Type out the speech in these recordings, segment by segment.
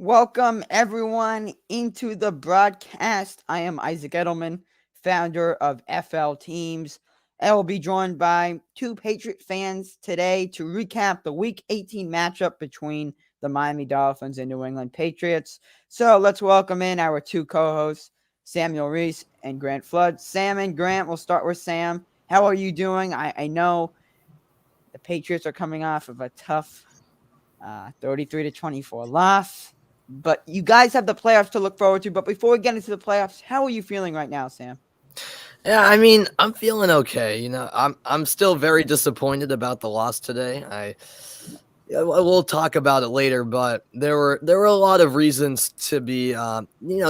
Welcome everyone into the broadcast. I am Isaac Edelman, founder of FL Teams. I will be joined by two Patriot fans today to recap the Week 18 matchup between the Miami Dolphins and New England Patriots. So let's welcome in our two co-hosts, Samuel Reis and Grant Flood. Sam and Grant, we'll start with Sam. How are you doing? I know the Patriots are coming off of a tough 33-24 loss. But you guys have the playoffs to look forward to. But before we get into the playoffs, how are you feeling right now, Sam? Yeah, I mean, I'm feeling okay. I'm still very disappointed about the loss today. We'll talk about it later, but there were a lot of reasons to be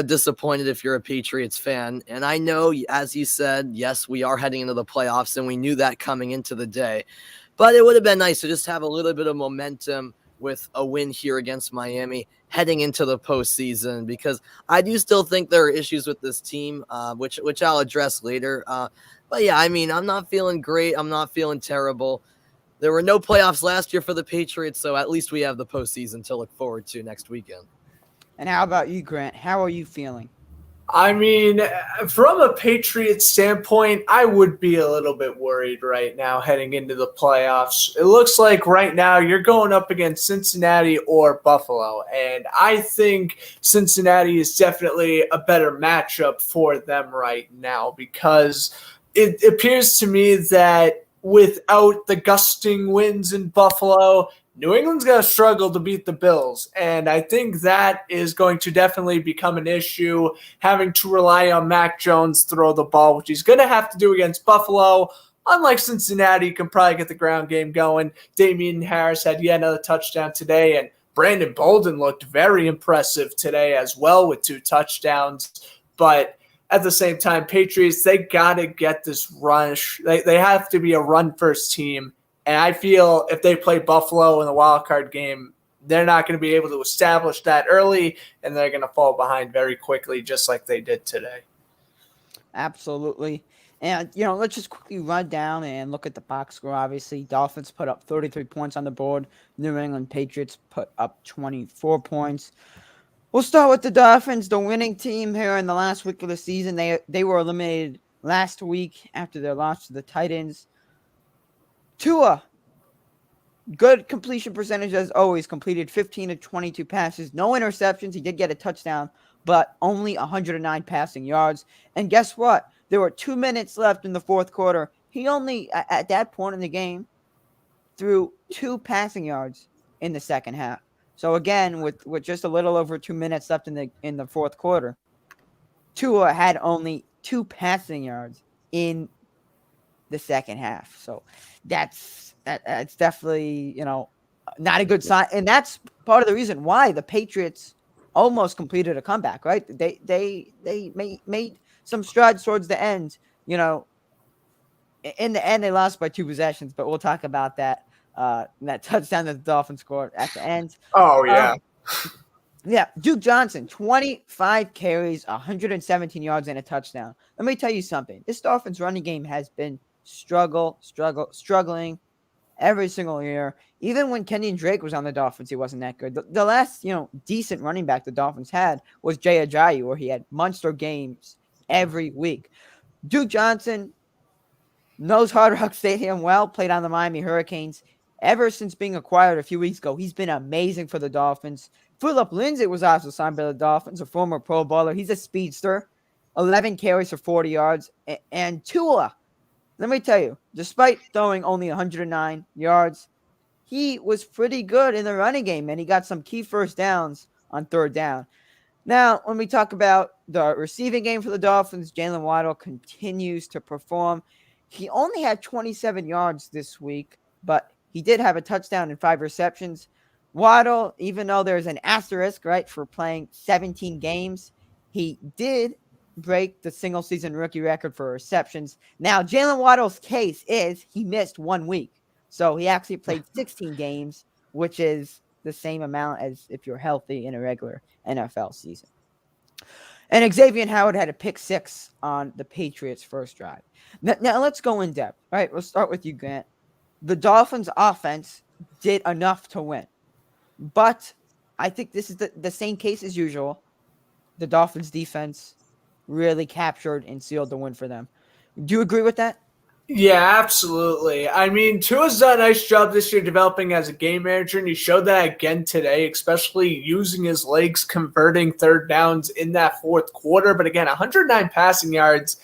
disappointed if you're a Patriots fan. And I know, as you said, yes, we are heading into the playoffs, and we knew that coming into the day. But it would have been nice to just have a little bit of momentum with a win here against Miami heading into the postseason, because I do still think there are issues with this team, which I'll address later. But yeah, I mean, I'm not feeling great. I'm not feeling terrible. There were no playoffs last year for the Patriots, so at least we have the postseason to look forward to next weekend. And how about you, Grant? How are you feeling? I mean, from a Patriots standpoint, I would be a little bit worried right now heading into the playoffs. It looks like right now you're going up against Cincinnati or Buffalo, and I think Cincinnati is definitely a better matchup for them right now because it appears to me that without the gusting winds in Buffalo, New England's going to struggle to beat the Bills, and I think that is going to definitely become an issue, having to rely on Mac Jones throw the ball, which he's going to have to do against Buffalo. Unlike Cincinnati, he can probably get the ground game going. Damian Harris had yet another touchdown today, and Brandon Bolden looked very impressive today as well with 2 touchdowns. But at the same time, Patriots, they got to get this rush. They have to be a run-first team. And I feel if they play Buffalo in the wild card game, they're not going to be able to establish that early, and they're going to fall behind very quickly, just like they did today. Absolutely. And, let's just quickly run down and look at the box score. Obviously, Dolphins put up 33 points on the board. New England Patriots put up 24 points. We'll start with the Dolphins, the winning team here in the last week of the season. They were eliminated last week after their loss to the Titans. Tua, good completion percentage as always, completed 15 of 22 passes, no interceptions. He did get a touchdown, but only 109 passing yards. And guess what? There were 2 minutes left in the fourth quarter. He only, at that point in the game, threw 2 passing yards in the second half. So again, with just a little over 2 minutes left in the fourth quarter, Tua had only 2 passing yards in the second half. So that's definitely, not a good sign. And that's part of the reason why the Patriots almost completed a comeback, right? They made some strides towards the end. In the end, they lost by 2 possessions, but we'll talk about that. That touchdown that the Dolphins scored at the end. Oh, yeah. Yeah, Duke Johnson, 25 carries, 117 yards, and a touchdown. Let me tell you something. This Dolphins running game has been struggling every single year. Even when Kenyon Drake was on the Dolphins, he wasn't that good. The last, decent running back the Dolphins had was Jay Ajayi, where he had monster games every week. Duke Johnson knows Hard Rock Stadium well, played on the Miami Hurricanes. Ever since being acquired a few weeks ago, he's been amazing for the Dolphins. Phillip Lindsay was also signed by the Dolphins, a former Pro Bowler. He's a speedster, 11 carries for 40 yards. And Tua, let me tell you, despite throwing only 109 yards, he was pretty good in the running game, and he got some key first downs on third down. Now, when we talk about the receiving game for the Dolphins, Jalen Waddle continues to perform. He only had 27 yards this week, but he did have a touchdown and 5 receptions. Waddle, even though there's an asterisk, right, for playing 17 games, he did break the single season rookie record for receptions. Now, Jalen Waddle's case is he missed 1 week. So he actually played 16 games, which is the same amount as if you're healthy in a regular NFL season. And Xavier Howard had a pick 6 on the Patriots' first drive. Now let's go in depth. All right, we'll start with you, Grant. The Dolphins' offense did enough to win, but I think this is the same case as usual. The Dolphins defense really captured and sealed the win for them. Do you agree with that? Yeah, absolutely. I mean, Tua's done a nice job this year developing as a game manager, and he showed that again today, especially using his legs, converting third downs in that fourth quarter. But again, 109 passing yards,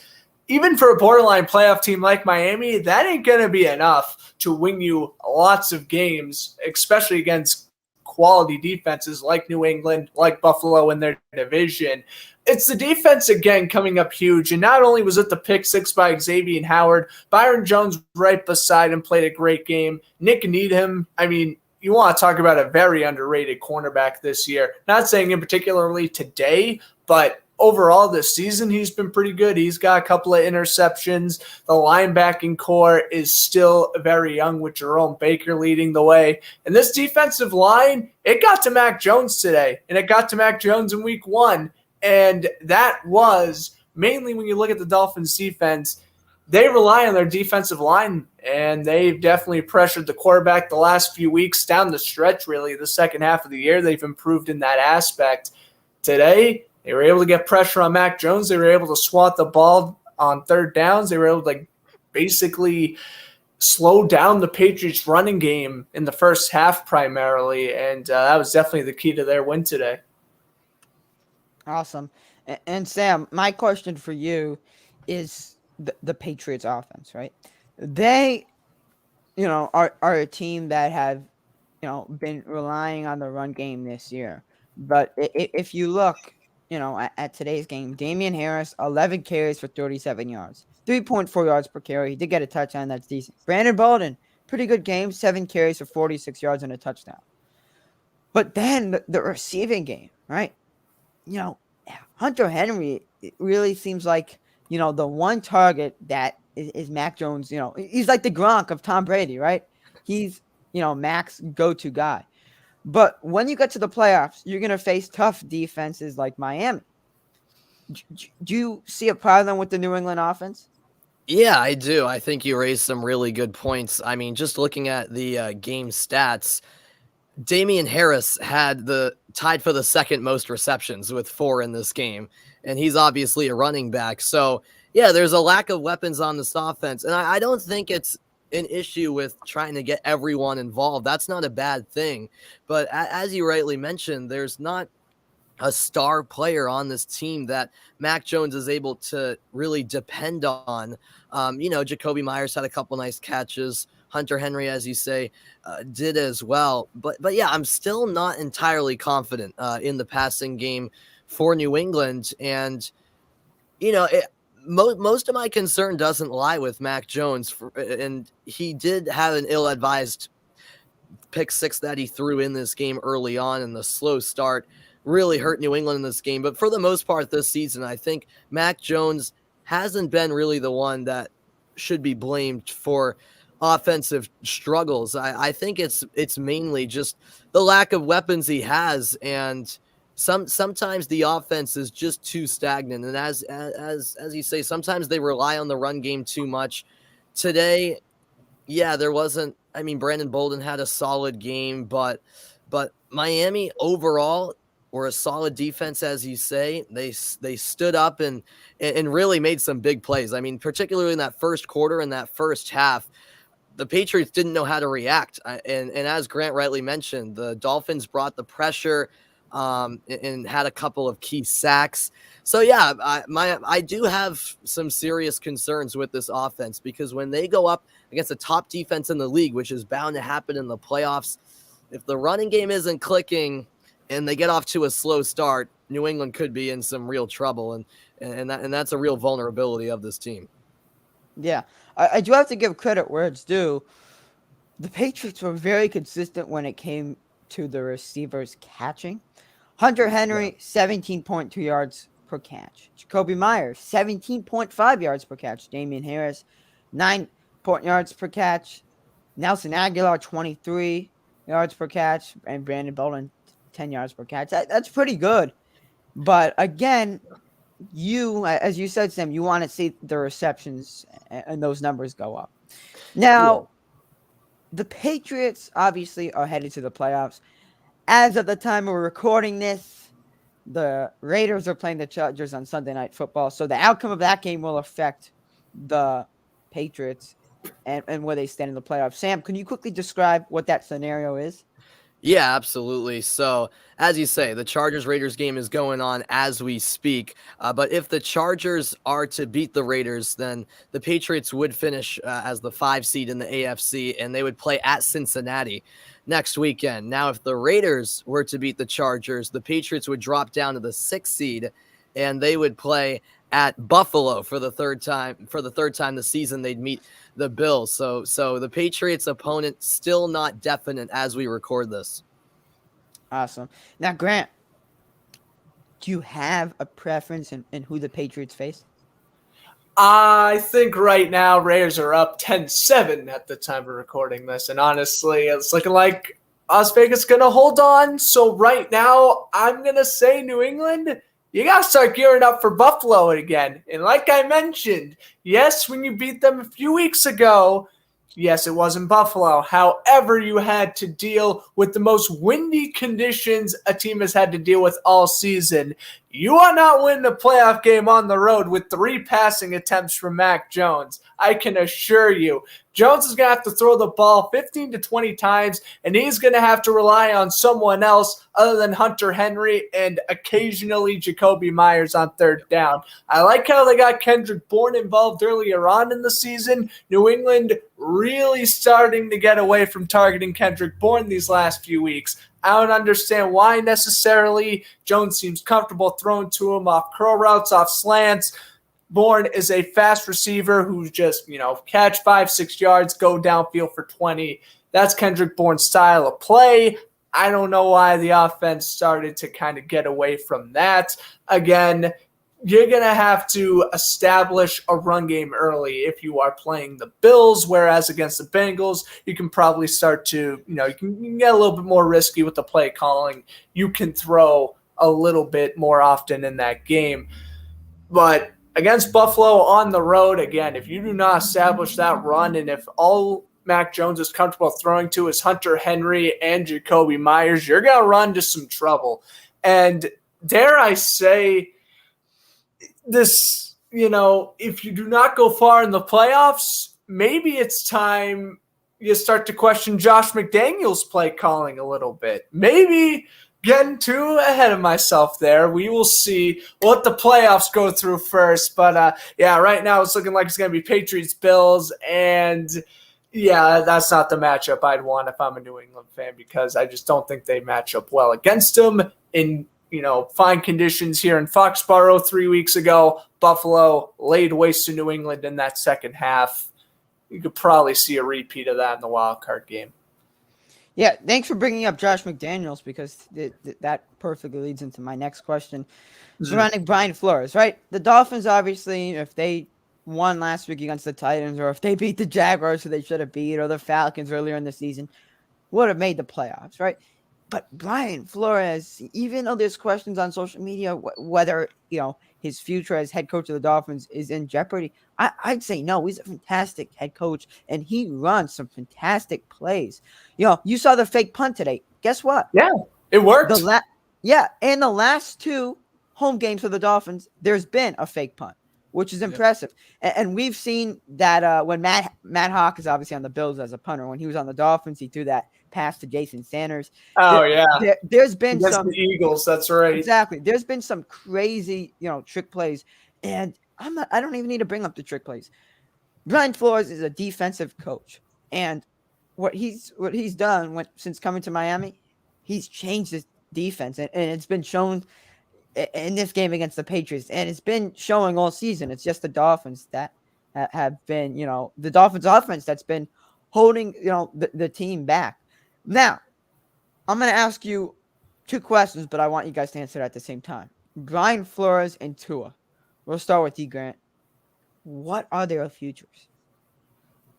even for a borderline playoff team like Miami, that ain't going to be enough to win you lots of games, especially against quality defenses like New England, like Buffalo in their division. It's the defense again coming up huge. And not only was it the pick six by Xavier Howard, Byron Jones right beside him played a great game. Nick Needham, I mean, you want to talk about a very underrated cornerback this year. Not saying in particularly today, but overall this season he's been pretty good. He's got a couple of interceptions. The linebacking core is still very young with Jerome Baker leading the way. And this defensive line, it got to Mac Jones today, and it got to Mac Jones in week 1. And that was mainly when you look at the Dolphins defense, they rely on their defensive line, and they've definitely pressured the quarterback the last few weeks down the stretch, really. The second half of the year, they've improved in that aspect. Today, they were able to get pressure on Mac Jones. They were able to swat the ball on third downs. They were able to basically slow down the Patriots running game in the first half primarily, and that was definitely the key to their win today. Awesome. And Sam, my question for you is the Patriots offense, right? They, are a team that have, been relying on the run game this year. But if you look, at today's game, Damian Harris, 11 carries for 37 yards, 3.4 yards per carry. He did get a touchdown. That's decent. Brandon Bolden, pretty good game, 7 carries for 46 yards and a touchdown. But then the receiving game, right? Hunter Henry, it really seems like, the one target that is Mac Jones. He's like the Gronk of Tom Brady, right? He's, Mac's go-to guy. But when you get to the playoffs, you're going to face tough defenses like Miami. Do you see a problem with the New England offense? Yeah, I do. I think you raised some really good points. I mean, just looking at the game stats, Damian Harris had tied for the second most receptions with 4 in this game, and he's obviously a running back. So, yeah, there's a lack of weapons on this offense, and I don't think it's an issue with trying to get everyone involved. That's not a bad thing. But as you rightly mentioned, there's not a star player on this team that Mac Jones is able to really depend on. Jacoby Myers had a couple nice catches. Hunter Henry, as you say, did as well. But yeah, I'm still not entirely confident in the passing game for New England. And, most of my concern doesn't lie with Mac Jones. And he did have an ill-advised pick 6 that he threw in this game early on, and the slow start really hurt New England in this game. But for the most part this season, I think Mac Jones hasn't been really the one that should be blamed for offensive struggles. I think it's mainly just the lack of weapons he has, and sometimes the offense is just too stagnant. And as you say, sometimes they rely on the run game too much. Today, yeah, there wasn't. I mean, Brandon Bolden had a solid game, but Miami overall were a solid defense, as you say. They stood up and really made some big plays. I mean, particularly in that first quarter and that first half, the Patriots didn't know how to react. And as Grant rightly mentioned, the Dolphins brought the pressure and had a couple of key sacks. So, yeah, I do have some serious concerns with this offense, because when they go up against a top defense in the league, which is bound to happen in the playoffs, if the running game isn't clicking and they get off to a slow start, New England could be in some real trouble. And that's a real vulnerability of this team. Yeah, I do have to give credit where it's due. The Patriots were very consistent when it came to the receivers catching. Hunter Henry, 17.2 yards per catch. Jacoby Myers, 17.5 yards per catch. Damian Harris, 9 yards per catch. Nelson Aguilar, 23 yards per catch. And Brandon Bolden, 10 yards per catch. That's pretty good. But again, as you said, Sam, you want to see the receptions and those numbers go up. Now, the Patriots obviously are headed to the playoffs. as of the time we're recording this, the Raiders are playing the Chargers on Sunday Night Football. So the outcome of that game will affect the Patriots and where they stand in the playoffs. Sam, can you quickly describe what that scenario is? Yeah, absolutely. So, as you say, the Chargers-Raiders game is going on as we speak. But if the Chargers are to beat the Raiders, then the Patriots would finish as the 5 seed in the AFC, and they would play at Cincinnati next weekend. Now, if the Raiders were to beat the Chargers, the Patriots would drop down to the 6th seed, and they would play at Buffalo for the third time. For the third time this season, they'd meet the Bills. So the Patriots' opponent still not definite as we record this. Awesome. Now, Grant, do you have a preference in who the Patriots face? I think right now Raiders are up 10-7 at the time of recording this. And honestly, it's looking like Las Vegas going to hold on. So right now, I'm going to say New England, you got to start gearing up for Buffalo again. And like I mentioned, yes, when you beat them a few weeks ago, yes, it was in Buffalo. However, you had to deal with the most windy conditions a team has had to deal with all season. You are not winning a playoff game on the road with 3 passing attempts from Mac Jones. I can assure you. Jones is going to have to throw the ball 15 to 20 times, and he's going to have to rely on someone else other than Hunter Henry and occasionally Jacoby Myers on third down. I like how they got Kendrick Bourne involved earlier on in the season. New England really starting to get away from targeting Kendrick Bourne these last few weeks. I don't understand why necessarily. Jones seems comfortable throwing to him off curl routes, off slants. Bourne is a fast receiver who's just, catch 5-6 yards, go downfield for 20. That's Kendrick Bourne's style of play. I don't know why the offense started to kind of get away from that. Again, you're going to have to establish a run game early if you are playing the Bills, whereas against the Bengals, you can probably start to, you can get a little bit more risky with the play calling. You can throw a little bit more often in that game. But against Buffalo on the road, again, if you do not establish that run, and if all Mac Jones is comfortable throwing to is Hunter Henry and Jacoby Myers, you're going to run into some trouble. And dare I say, this, if you do not go far in the playoffs, maybe it's time you start to question Josh McDaniels' play calling a little bit. Maybe getting too ahead of myself there. We will see what the playoffs go through first. But, right now it's looking like it's going to be Patriots-Bills. And, that's not the matchup I'd want if I'm a New England fan, because I just don't think they match up well against them in fine conditions here in Foxborough 3 weeks ago. Buffalo laid waste to New England in that second half. You could probably see a repeat of that in the wild card game. Yeah, thanks for bringing up Josh McDaniels, because that perfectly leads into my next question surrounding Brian Flores, right? The Dolphins, obviously, if they won last week against the Titans, or if they beat the Jaguars who they should have beat, or the Falcons earlier in the season, would have made the playoffs, right? But Brian Flores, even though there's questions on social media whether his future as head coach of the Dolphins is in jeopardy, I'd say no. He's a fantastic head coach, and he runs some fantastic plays. You saw the fake punt today. Guess what? Yeah, it worked. In the last 2 home games for the Dolphins, there's been a fake punt, which is impressive. And we've seen that when Matt Hawk is obviously on the Bills as a punter. When he was on the Dolphins, he threw that pass to Jason Sanders. There's been some the Eagles. That's right. Exactly. There's been some crazy, trick plays, and I don't even need to bring up the trick plays. Brian Flores is a defensive coach, and what he's done since coming to Miami, he's changed his defense, and it's been shown in this game against the Patriots, and it's been showing all season. It's just the Dolphins that have been, the Dolphins offense that's been holding, the team back. Now, I'm going to ask you 2 questions, but I want you guys to answer at the same time. Brian Flores and Tua. We'll start with you, Grant. What are their futures?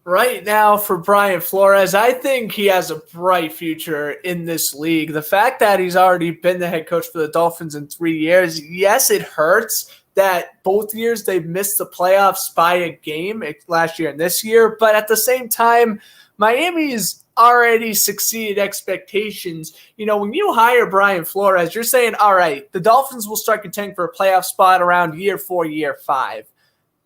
Right now for Brian Flores, I think he has a bright future in this league. The fact that he's already been the head coach for the Dolphins in 3 years, yes, it hurts that both years they've missed the playoffs by a game, last year and this year. But at the same time, Miami's already succeeded expectations. When you hire Brian Flores, you're saying, all right, the Dolphins will start contending for a playoff spot around year 4, year 5.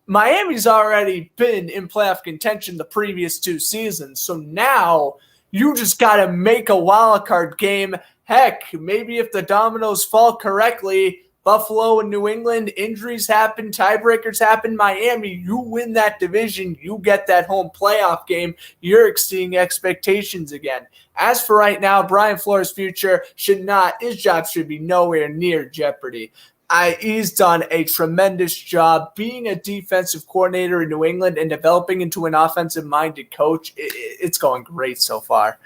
Miami's already been in playoff contention the previous 2 seasons. So now you just got to make a wild card game. Heck, maybe if the dominoes fall correctly, Buffalo and New England, injuries happen, tiebreakers happen. Miami, you win that division, you get that home playoff game, you're exceeding expectations again. As for right now, Brian Flores' future his job should be nowhere near jeopardy. He's done a tremendous job being a defensive coordinator in New England and developing into an offensive-minded coach. It's going great so far.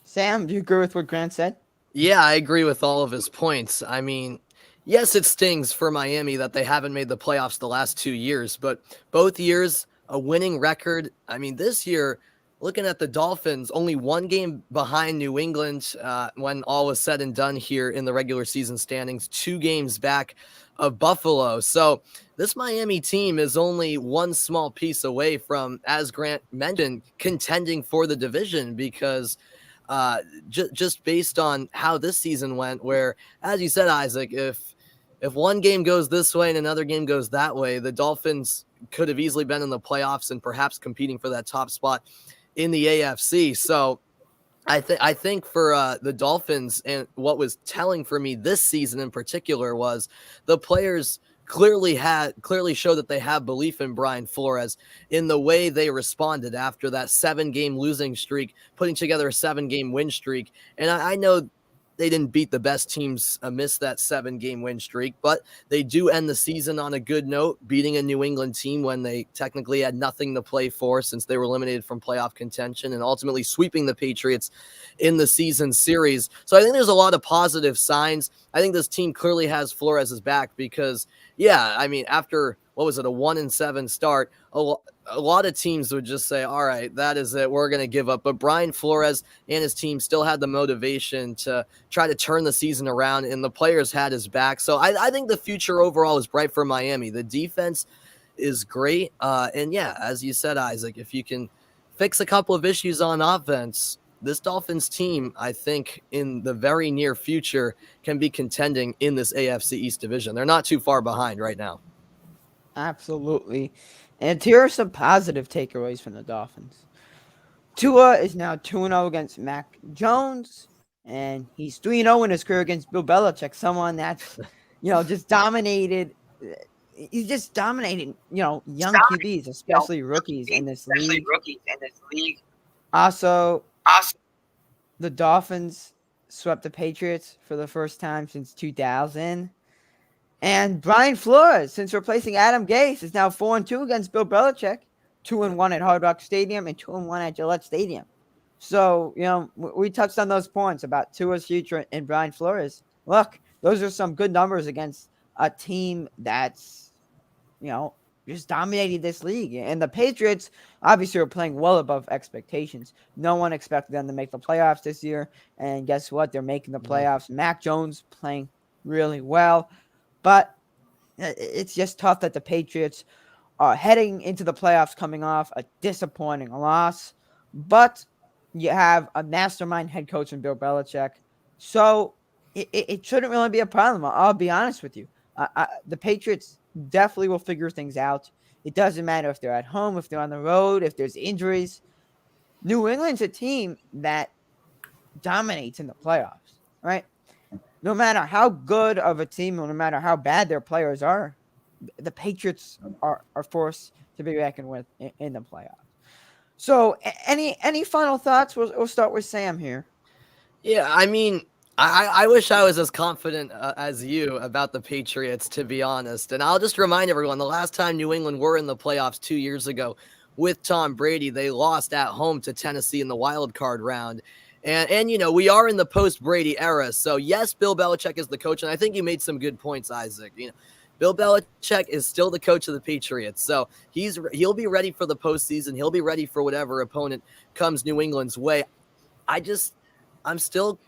Sam, do you agree with what Grant said? Yeah, I agree with all of his points. I mean, yes, it stings for Miami that they haven't made the playoffs the last 2 years, but both years, a winning record. I mean, this year, looking at the Dolphins, only 1 game behind New England when all was said and done here in the regular season standings, 2 games back of Buffalo. So this Miami team is only one small piece away from, as Grant mentioned, contending for the division because just based on how this season went, where, as you said, Isaac, if one game goes this way and another game goes that way, the Dolphins could have easily been in the playoffs and perhaps competing for that top spot in the AFC. So I think for the Dolphins, and what was telling for me this season in particular was the players clearly showed that they have belief in Brian Flores in the way they responded after that 7-game losing streak, putting together a 7-game win streak. And I know they didn't beat the best teams amidst that 7-game win streak, but they do end the season on a good note, beating a New England team when they technically had nothing to play for since they were eliminated from playoff contention, and ultimately sweeping the Patriots in the season series. So I think there's a lot of positive signs. I think this team clearly has Flores' back because, yeah, I mean, after, a 1-7 start, a lot of teams would just say, all right, that is it, we're going to give up. But Brian Flores and his team still had the motivation to try to turn the season around, and the players had his back. So I think the future overall is bright for Miami. The defense is great. And yeah, as you said, Isaac, if you can fix a couple of issues on offense, this Dolphins team, I think, in the very near future can be contending in this AFC East division. They're not too far behind right now. Absolutely. And here are some positive takeaways from the Dolphins. Tua is now 2-0 against Mac Jones, and he's 3-0 in his career against Bill Belichick, someone that's, just dominated. He's just dominating, young QBs, especially rookies in this league. Also, the Dolphins swept the Patriots for the first time since 2000. And Brian Flores, since replacing Adam Gase, is now 4-2 against Bill Belichick, 2-1 at Hard Rock Stadium and 2-1 at Gillette Stadium. So, we touched on those points about Tua's future and Brian Flores. Look, those are some good numbers against a team that's, just dominated this league. And the Patriots obviously are playing well above expectations. No one expected them to make the playoffs this year. And guess what? They're making the playoffs. Mac Jones playing really well. But it's just tough that the Patriots are heading into the playoffs coming off a disappointing loss. But you have a mastermind head coach in Bill Belichick. So it shouldn't really be a problem. I'll be honest with you. The Patriots definitely will figure things out. It doesn't matter if they're at home, if they're on the road, if there's injuries. New England's a team that dominates in the playoffs, right? No matter how good of a team or no matter how bad their players are, the Patriots are forced to be reckoned with in the playoffs. So any final thoughts? We'll start with Sam here. Yeah, I mean, I wish I was as confident as you about the Patriots, to be honest. And I'll just remind everyone, the last time New England were in the playoffs 2 years ago with Tom Brady, they lost at home to Tennessee in the wild card round. And we are in the post-Brady era. So, yes, Bill Belichick is the coach. And I think you made some good points, Isaac. Bill Belichick is still the coach of the Patriots. So, he'll be ready for the postseason. He'll be ready for whatever opponent comes New England's way. I'm still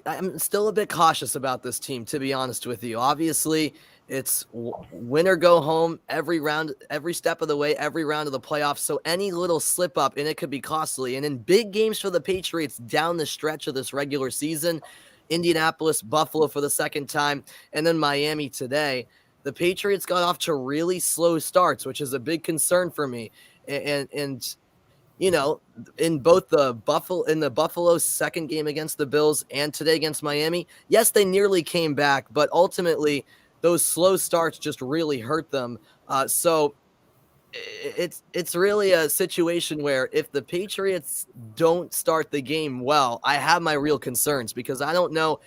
I'm still a bit cautious about this team, to be honest with you. Obviously, it's win or go home every round, every step of the way, every round of the playoffs. So any little slip up and it could be costly. And in big games for the Patriots down the stretch of this regular season, Indianapolis, Buffalo for the second time, and then Miami today, the Patriots got off to really slow starts, which is a big concern for me. And you know, in both the Buffalo's second game against the Bills and today against Miami, yes, they nearly came back, but ultimately those slow starts just really hurt them. So it's really a situation where if the Patriots don't start the game well, I have my real concerns because I don't know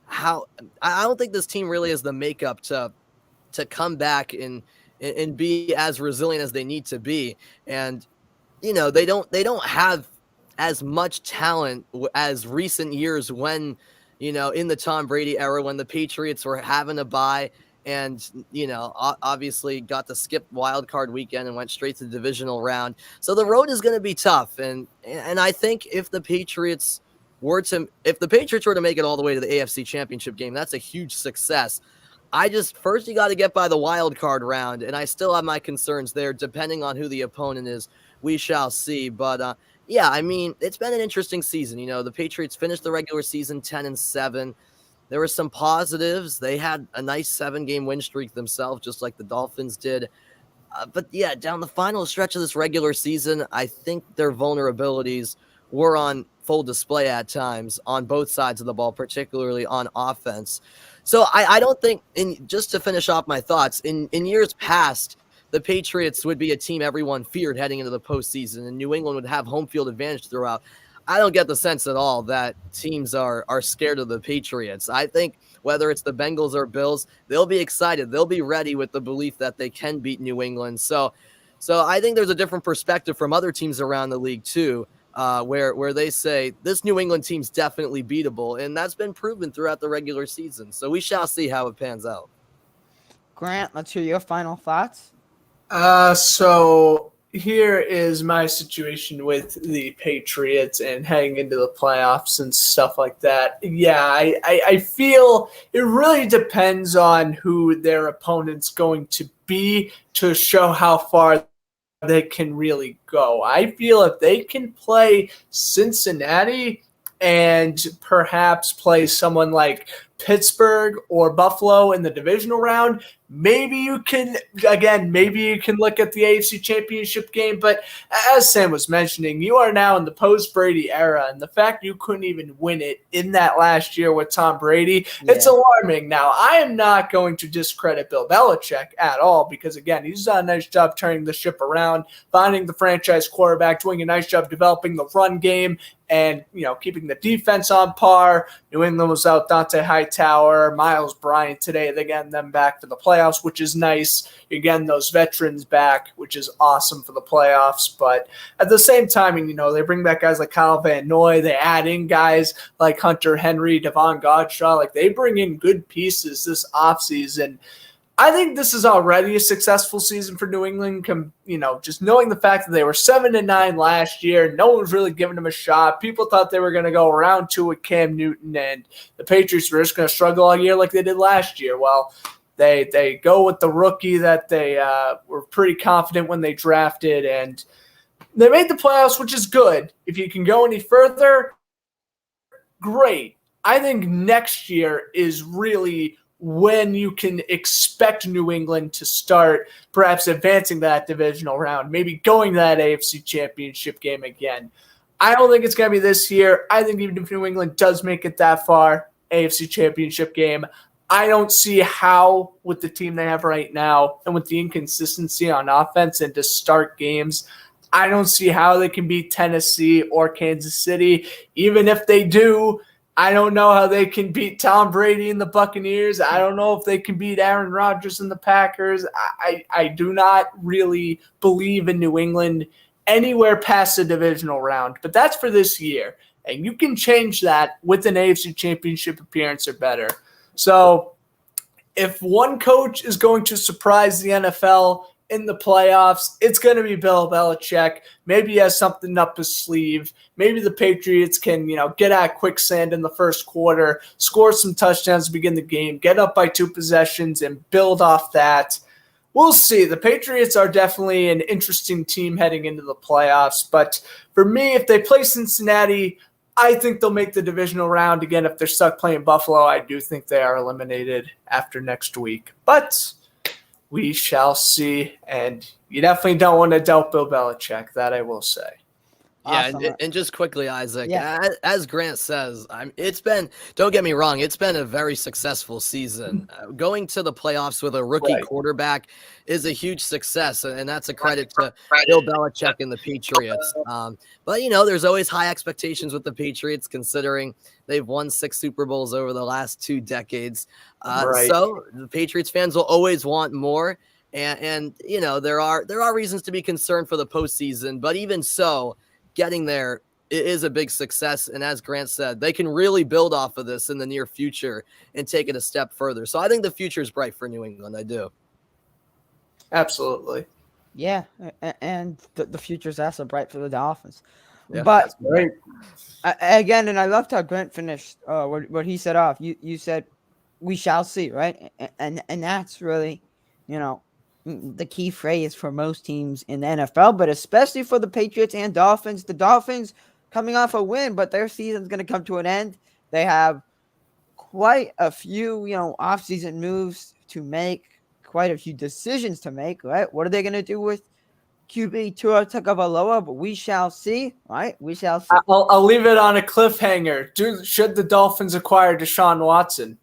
how. I don't think this team really has the makeup to come back and be as resilient as they need to be. And you know, they don't have as much talent as recent years when, you know, in the Tom Brady era when the Patriots were having a bye and, you know, obviously got to skip wild card weekend and went straight to the divisional round. So the road is going to be tough. And I think if the Patriots were to make it all the way to the AFC Championship game, that's a huge success. First you got to get by the wild card round, and I still have my concerns there depending on who the opponent is. We shall see. But yeah, I mean, it's been an interesting season. You know, the Patriots finished the regular season 10-7. There were some positives. They had a nice 7-game win streak themselves, just like the Dolphins did. But yeah, down the final stretch of this regular season, I think their vulnerabilities were on full display at times on both sides of the ball, particularly on offense. So I don't think, just to finish off my thoughts, in years past, the Patriots would be a team everyone feared heading into the postseason, and New England would have home field advantage throughout. I don't get the sense at all that teams are scared of the Patriots. I think whether it's the Bengals or Bills, they'll be excited. They'll be ready with the belief that they can beat New England. So I think there's a different perspective from other teams around the league too, where they say this New England team's definitely beatable, and that's been proven throughout the regular season. So we shall see how it pans out. Grant, let's hear your final thoughts. So here is my situation with the Patriots and heading into the playoffs and stuff like that. Yeah, I feel it really depends on who their opponent's going to be to show how far they can really go. I feel if they can play Cincinnati and perhaps play someone like Pittsburgh or Buffalo in the divisional round, maybe you can look at the AFC Championship game. But as Sam was mentioning, you are now in the post-Brady era, and the fact you couldn't even win it in that last year with Tom Brady, it's alarming. Now, I am not going to discredit Bill Belichick at all because, again, he's done a nice job turning the ship around, finding the franchise quarterback, doing a nice job developing the run game, and, you know, keeping the defense on par. New England was out Dante Hightower, Miles Bryant today. They got them back for the playoffs, which is nice. Again, those veterans back, which is awesome for the playoffs. But at the same time, you know, they bring back guys like Kyle Van Noy. They add in guys like Hunter Henry, Devon Godshaw. Like, they bring in good pieces this offseason. I think this is already a successful season for New England. You know, just knowing the fact that they were 7-9 last year, no one was really giving them a shot. People thought they were going to go around 2 with Cam Newton, and the Patriots were just going to struggle all year like they did last year. Well, they go with the rookie that they were pretty confident when they drafted, and they made the playoffs, which is good. If you can go any further, great. I think next year is really when you can expect New England to start perhaps advancing that divisional round, maybe going to that AFC Championship game again. I don't think it's going to be this year. I think even if New England does make it that far, AFC Championship game, I don't see how, with the team they have right now and with the inconsistency on offense and to start games, I don't see how they can beat Tennessee or Kansas City. Even if they do, I don't know how they can beat Tom Brady and the Buccaneers. I don't know if they can beat Aaron Rodgers and the Packers. I do not really believe in New England anywhere past the divisional round. But that's for this year. And you can change that with an AFC Championship appearance or better. So if one coach is going to surprise the NFL in the playoffs, it's going to be Bill Belichick. Maybe he has something up his sleeve. Maybe the Patriots can, get out quicksand in the first quarter, score some touchdowns to begin the game, get up by 2 possessions, and build off that. We'll see. The Patriots are definitely an interesting team heading into the playoffs. But for me, if they play Cincinnati, I think they'll make the divisional round. Again, if they're stuck playing Buffalo, I do think they are eliminated after next week. But we shall see. And you definitely don't want to doubt Bill Belichick. That I will say. Yeah, Awesome. and just quickly, Isaac, Yeah. as Grant says, don't get me wrong, it's been a very successful season. Going to the playoffs with a rookie quarterback is a huge success, and that's a credit to Bill Belichick and the Patriots. But, there's always high expectations with the Patriots, considering they've won 6 Super Bowls over the last 2 decades. So the Patriots fans will always want more. And there are reasons to be concerned for the postseason, but even so, getting there is a big success. And as Grant said, they can really build off of this in the near future and take it a step further. So I think the future is bright for New England. I do. Absolutely. Yeah, and the future's also bright for the Dolphins. Yeah, but Right. again, and I loved how Grant finished what he said off. You said, we shall see, right? And that's really, the key phrase for most teams in the NFL, but especially for the Patriots and Dolphins. The Dolphins coming off a win, but their season's going to come to an end. They have quite a few, offseason moves to make, quite a few decisions to make, right? What are they going to do with QB Tua Tagovailoa? But we shall see, right? We shall see. I'll leave it on a cliffhanger. Should the Dolphins acquire Deshaun Watson?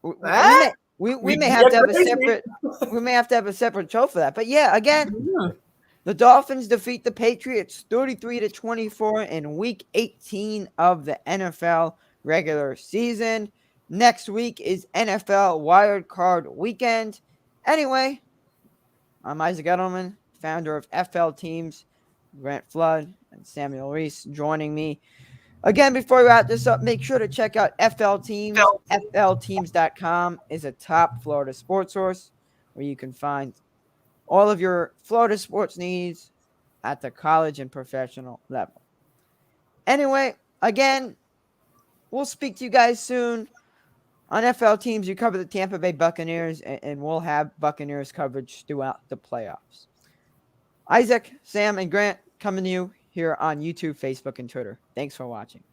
We may have to have a separate. We may have to have a separate show for that. But yeah, again, the Dolphins defeat the Patriots 33-24 in Week 18 of the NFL regular season. Next week is NFL Wild Card Weekend. Anyway, I'm Isaac Edelman, founder of FL Teams. Grant Flood and Samuel Reis joining me. Again, before we wrap this up, make sure to check out FL Teams. FLTeams.com is a top Florida sports source where you can find all of your Florida sports needs at the college and professional level. Anyway, again, we'll speak to you guys soon. On FL Teams, you cover the Tampa Bay Buccaneers, and we'll have Buccaneers coverage throughout the playoffs. Isaac, Sam, and Grant coming to you here on YouTube, Facebook, and Twitter. Thanks for watching.